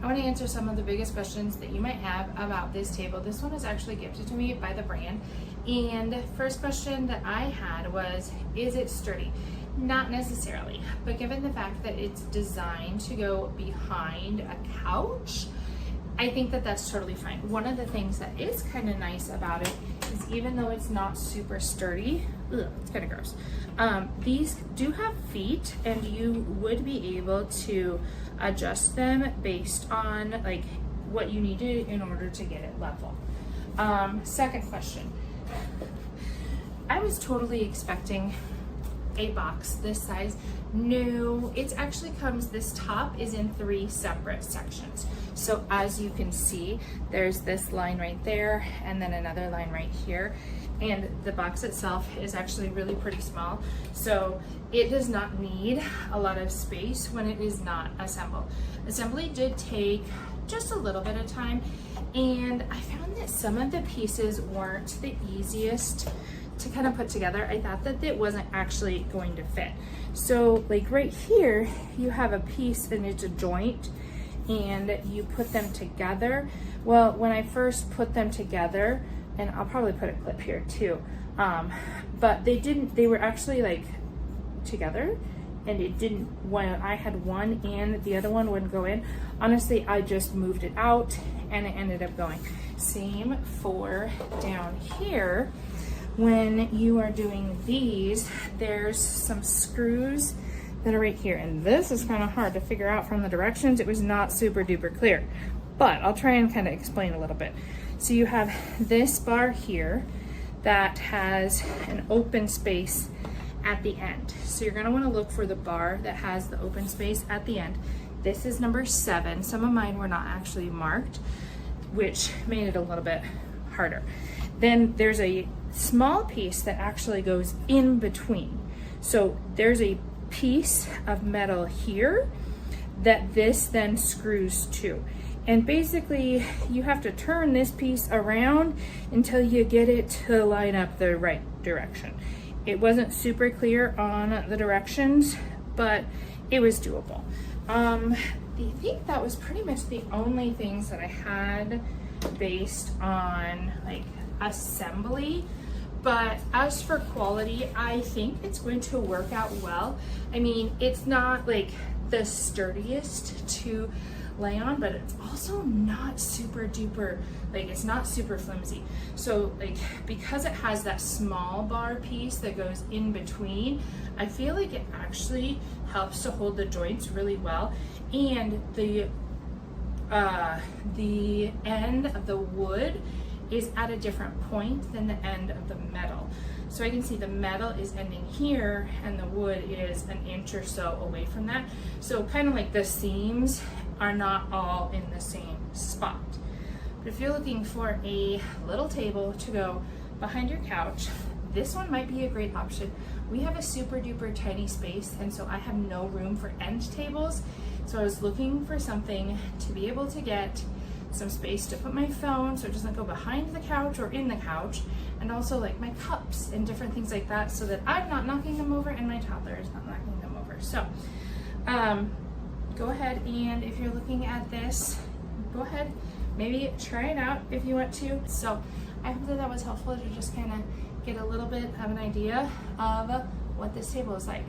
I want to answer some of the biggest questions that you might have about this table. This one was actually gifted to me by the brand. And the first question that I had was, is it sturdy? Not necessarily, but given the fact that it's designed to go behind a couch, I think that that's totally fine. One of the things that is kind of nice about it is even though it's not super sturdy, it's kind of gross. These do have feet and you would be able to adjust them based on like what you need to in order to get it level. Second question. I was totally expecting a box this size. No, it actually comes, this top is in 3 separate sections. So as you can see, there's this line right there and then another line right here. And the box itself is actually really pretty small. So it does not need a lot of space when it is not assembled. Assembly did take just a little bit of time, and I found that some of the pieces weren't the easiest to kind of put together. I thought that it wasn't actually going to fit. So like right here, you have a piece and it's a joint and you put them together. Well, when I first put them together, and I'll probably put a clip here too, but they were actually like together and it didn't, when I had one and the other one wouldn't go in. Honestly, I just moved it out and it ended up going. Same for down here. When you are doing these, there's some screws that are right here. And this is kind of hard to figure out from the directions. It was not super duper clear, but I'll try and kind of explain a little bit. So you have this bar here that has an open space at the end. So you're gonna wanna look for the bar that has the open space at the end. This is number 7. Some of mine were not actually marked, which made it a little bit harder. Then there's a small piece that actually goes in between. So there's a piece of metal here that this then screws to. And basically you have to turn this piece around until you get it to line up the right direction. It wasn't super clear on the directions, but it was doable. I think that was pretty much the only things that I had based on like assembly. But as for quality, I think it's going to work out well. I mean, it's not like the sturdiest to lay on, but it's also not super duper, like it's not super flimsy. So like, because it has that small bar piece that goes in between, I feel like it actually helps to hold the joints really well. And the end of the wood is at a different point than the end of the metal. So I can see the metal is ending here and the wood is an inch or so away from that. So kind of like the seams are not all in the same spot. But if you're looking for a little table to go behind your couch, this one might be a great option. We have a super duper tiny space, and so I have no room for end tables. So I was looking for something to be able to get some space to put my phone so it doesn't go behind the couch or in the couch, and also like my cups and different things like that, so that I'm not knocking them over and my toddler is not knocking them over. So go ahead, and if you're looking at this, go ahead, maybe try it out if you want to. So I hope that that was helpful to just kind of get a little bit of an idea of what this table is like.